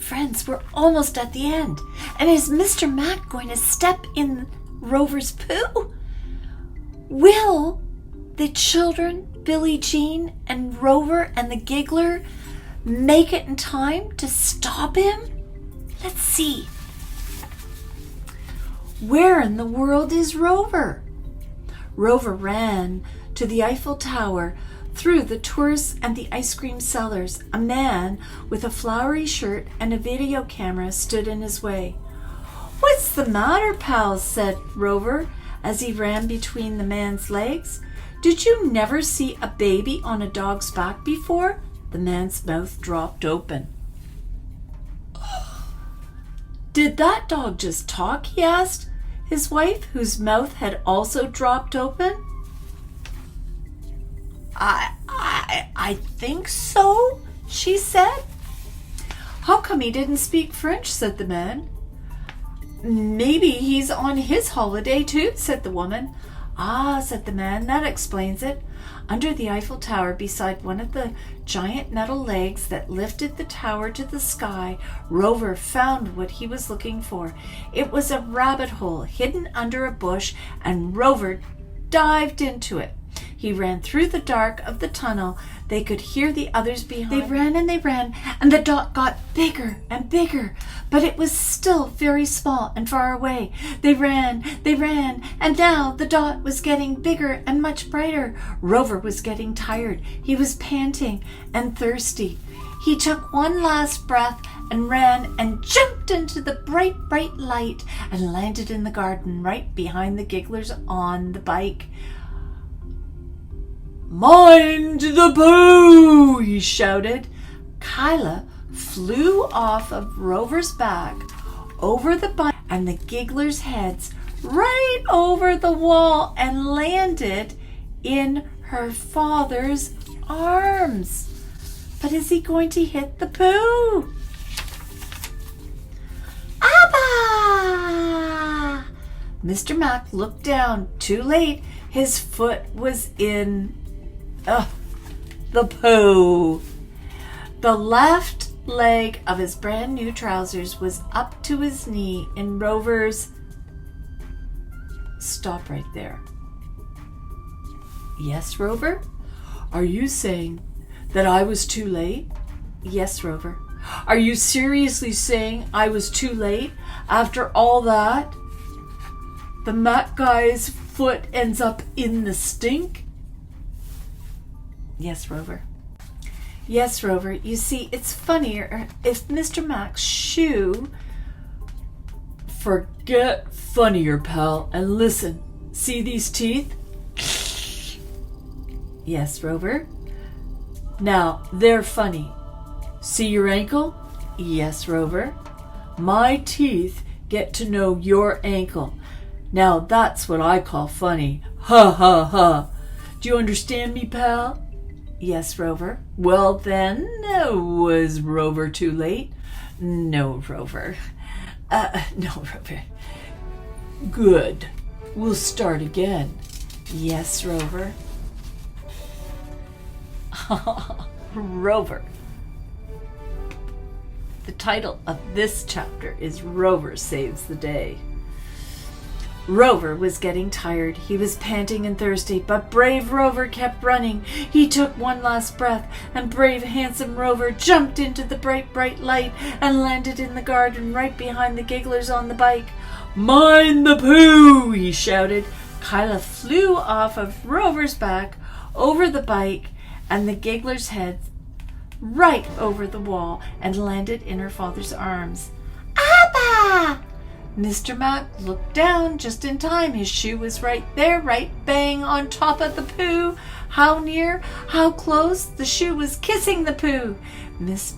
friends, we're almost at the end. And is Mr. Mac going to step in Rover's poo? Will the children, Billie Jean and Rover and the Giggler, make it in time to stop him? Let's see. Where in the world is Rover? Rover ran to the Eiffel Tower, through the tourists and the ice cream sellers. A man with a flowery shirt and a video camera stood in his way. "What's the matter, pal?" said Rover as he ran between the man's legs. "Did you never see a baby on a dog's back before?" The man's mouth dropped open. "Did that dog just talk?" he asked his wife, whose mouth had also dropped open. I think so," she said. "How come he didn't speak French?" said the man. "Maybe he's on his holiday too," said the woman. "Ah," said the man, "that explains it." Under the Eiffel Tower, beside one of the giant metal legs that lifted the tower to the sky, Rover found what he was looking for. It was a rabbit hole hidden under a bush, and Rover dived into it. He ran through the dark of the tunnel. They could hear the others behind. They ran, and the dot got bigger and bigger, but it was still very small and far away. They ran, and now the dot was getting bigger and much brighter. Rover was getting tired. He was panting and thirsty. He took one last breath and ran and jumped into the bright, bright light and landed in the garden right behind the Gigglers on the bike. "Mind the poo!" he shouted. Kyla flew off of Rover's back, over the bike and the Gigglers' heads, right over the wall, and landed in her father's arms. But is he going to hit the poo? Abba! Mr. Mac looked down. Too late. His foot was in the poo. The left leg of his brand new trousers was up to his knee in Rover's... Stop right there. Yes, Rover? Are you saying that I was too late? Yes, Rover. Are you seriously saying I was too late after all that? The Mac guy's foot ends up in the stink? Yes, Rover. Yes, Rover. You see, it's funnier if Mr. Mac's shoe... Forget funnier, pal, and listen. See these teeth? Yes, Rover. Now, they're funny. See your ankle? Yes, Rover. My teeth get to know your ankle. Now, that's what I call funny. Ha, ha, ha. Do you understand me, pal? Yes, Rover. Well, then, was Rover too late? No, Rover. No, Rover. Good. We'll start again. Yes, Rover. Rover. The title of this chapter is Rover Saves the Day. Rover was getting tired. He was panting and thirsty, but brave Rover kept running. He took one last breath, and brave, handsome Rover jumped into the bright, bright light and landed in the garden right behind the Gigglers on the bike. "Mind the poo!" he shouted. Kyla flew off of Rover's back, over the bike, and the Gigglers' heads right over the wall, and landed in her father's arms. "Abba!" Mr. Mac looked down just in time. His shoe was right there, right bang on top of the poo. How near? How close? The shoe was kissing the poo. Mr.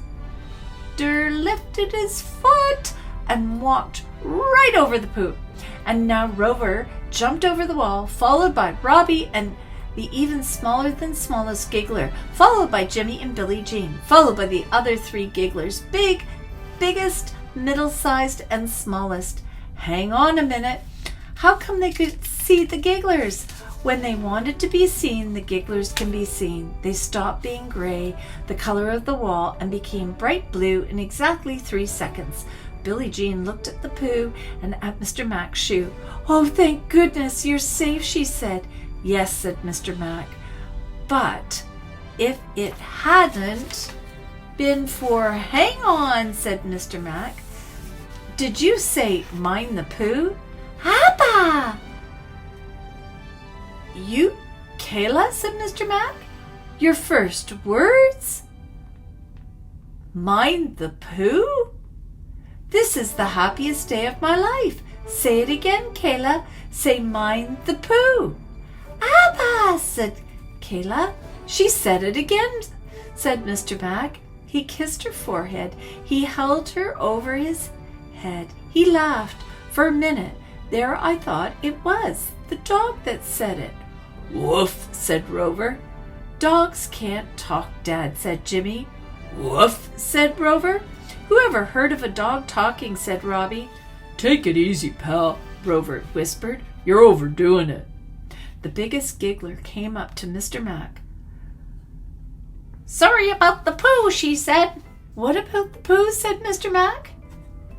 lifted his foot and walked right over the poo. And now Rover jumped over the wall, followed by Robbie and the even smaller than smallest Giggler, followed by Jimmy and Billie Jean, followed by the other three Gigglers, biggest, middle-sized, and smallest. Hang on a minute. How come they could see the Gigglers? When they wanted to be seen, the Gigglers can be seen. They stopped being gray, the color of the wall, and became bright blue in exactly 3 seconds. Billie Jean looked at the poo and at Mr. Mac's shoe. "Oh, thank goodness, you're safe," she said. "Yes," said Mr. Mac. "But if it hadn't been for—" "Hang on," said Mr. Mac. "Did you say mind the poo?" "Abba!" "You, Kayla," said Mr. Mac. "Your first words? Mind the poo? This is the happiest day of my life. Say it again, Kayla. Say mind the poo." "Abba," said Kayla. "She said it again," said Mr. Mac. He kissed her forehead. He held her over his head. He laughed. For a minute there I thought it was the dog that said it. "Woof," said Rover. "Dogs can't talk, Dad," said Jimmy. "Woof," said Rover. "Who ever heard of a dog talking?" said Robbie. "Take it easy, pal," Rover whispered. "You're overdoing it." The biggest Giggler came up to Mr. Mac. "Sorry about the poo," she said. "What about the poo?" said Mr. Mac.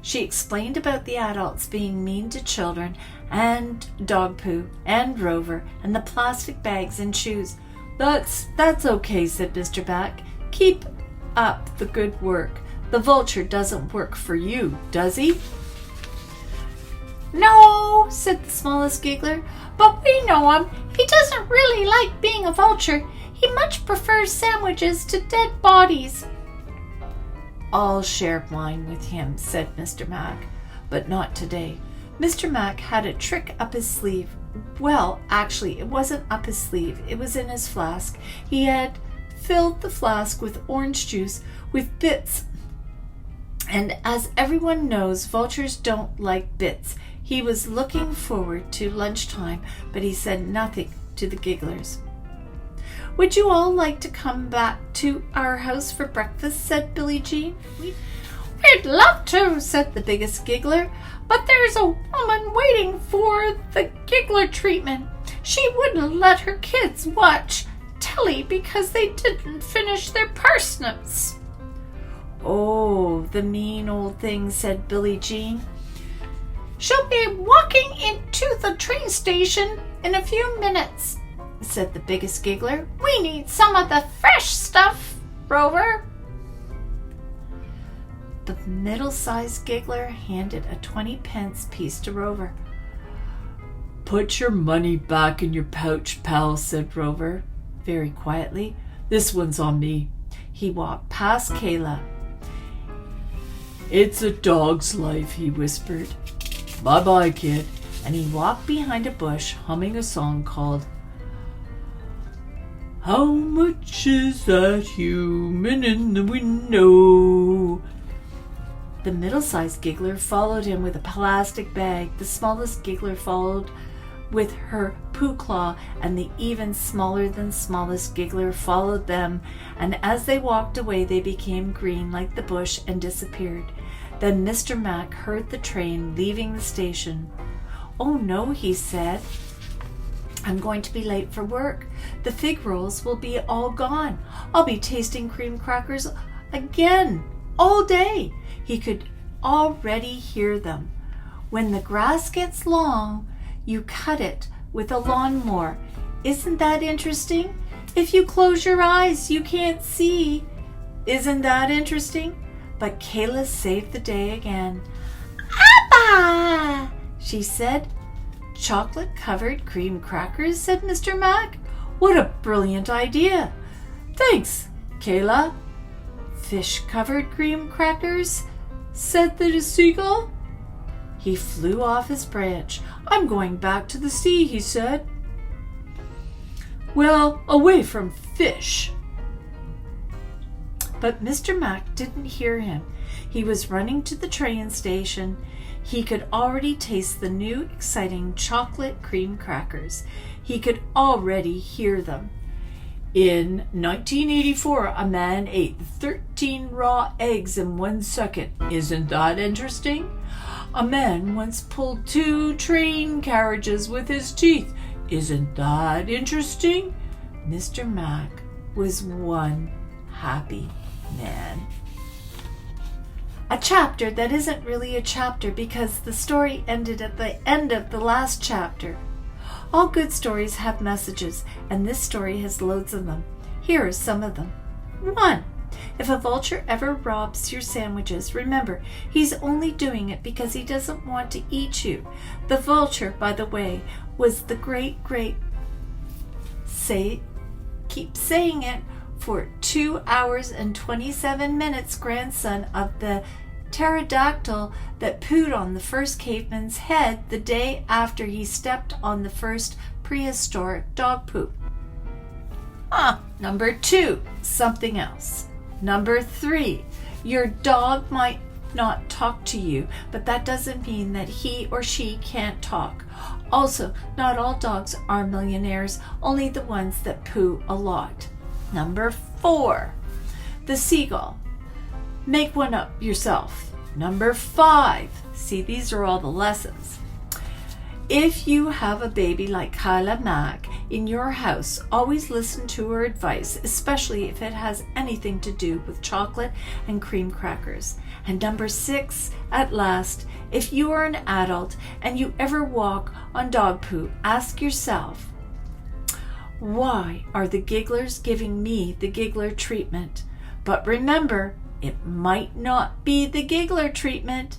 She explained about the adults being mean to children, and dog poo, and Rover, and the plastic bags and shoes. That's okay," said Mr. Mac. "Keep up the good work. The vulture doesn't work for you, does he?" "No," said the smallest Giggler, "but we know him. He doesn't really like being a vulture. He much prefers sandwiches to dead bodies." "I'll share mine with him," said Mr. Mac, "but not today." Mr. Mac had a trick up his sleeve. Well, actually, it wasn't up his sleeve. It was in his flask. He had filled the flask with orange juice with bits. And as everyone knows, vultures don't like bits. He was looking forward to lunchtime, but he said nothing to the Gigglers. "Would you all like to come back to our house for breakfast?" said Billie Jean. "We'd love to," said the biggest Giggler, "but there's a woman waiting for the Giggler treatment. She wouldn't let her kids watch telly because they didn't finish their parsnips." "Oh, the mean old thing," said Billie Jean. "She'll be walking into the train station in a few minutes," said the biggest Giggler. "We need some of the fresh stuff, Rover." The middle-sized Giggler handed a 20-pence piece to Rover. "Put your money back in your pouch, pal," said Rover, very quietly. "This one's on me." He walked past Kayla. "It's a dog's life," he whispered. "Bye-bye, kid." And he walked behind a bush, humming a song called "How much is that human in the window?" The middle-sized Giggler followed him with a plastic bag. The smallest Giggler followed with her poo claw, and the even smaller than smallest Giggler followed them, and as they walked away they became green like the bush and disappeared. Then Mr. Mac heard the train leaving the station. "Oh no," he said. "I'm going to be late for work. The fig rolls will be all gone. I'll be tasting cream crackers again all day." He could already hear them. "When the grass gets long, you cut it with a lawnmower. Isn't that interesting? If you close your eyes, you can't see. Isn't that interesting?" But Kayla saved the day again. "Abba!" she said. "Chocolate-covered cream crackers," said Mr. Mac. "What a brilliant idea." "Thanks, Kayla." "Fish-covered cream crackers," said the seagull. He flew off his branch. "I'm going back to the sea," he said. "Well, away from fish." But Mr. Mac didn't hear him. He was running to the train station. He could already taste the new, exciting chocolate cream crackers. He could already hear them. "In 1984, a man ate 13 raw eggs in 1 second. Isn't that interesting? A man once pulled 2 train carriages with his teeth. Isn't that interesting? Mr. Mac was one happy man. A chapter that isn't really a chapter because the story ended at the end of the last chapter. All good stories have messages, and this story has loads of them. Here are some of them. 1. If a vulture ever robs your sandwiches, remember, he's only doing it because he doesn't want to eat you. The vulture, by the way, was the keep saying it, for 2 hours and 27 minutes grandson of the pterodactyl that pooed on the first caveman's head the day after he stepped on the first prehistoric dog poop. Number 2, something else. Number 3, your dog might not talk to you, but that doesn't mean that he or she can't talk. Also, not all dogs are millionaires, only the ones that poo a lot. Number 4, the seagull. Make one up yourself. Number 5, see, these are all the lessons. If you have a baby like Kyla Mack in your house, always listen to her advice, especially if it has anything to do with chocolate and cream crackers. And number 6, at last, if you are an adult and you ever walk on dog poo, ask yourself, why are the Gigglers giving me the Giggler treatment? But remember, it might not be the Giggler treatment.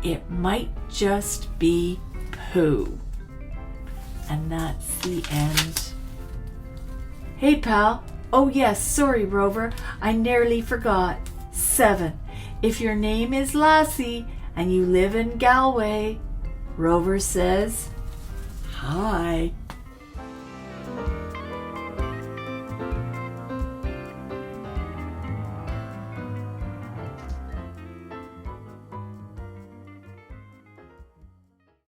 It might just be poo. And that's the end. Hey, pal. Oh, yes, sorry, Rover. I nearly forgot. 7. If your name is Lassie and you live in Galway, Rover says, hi.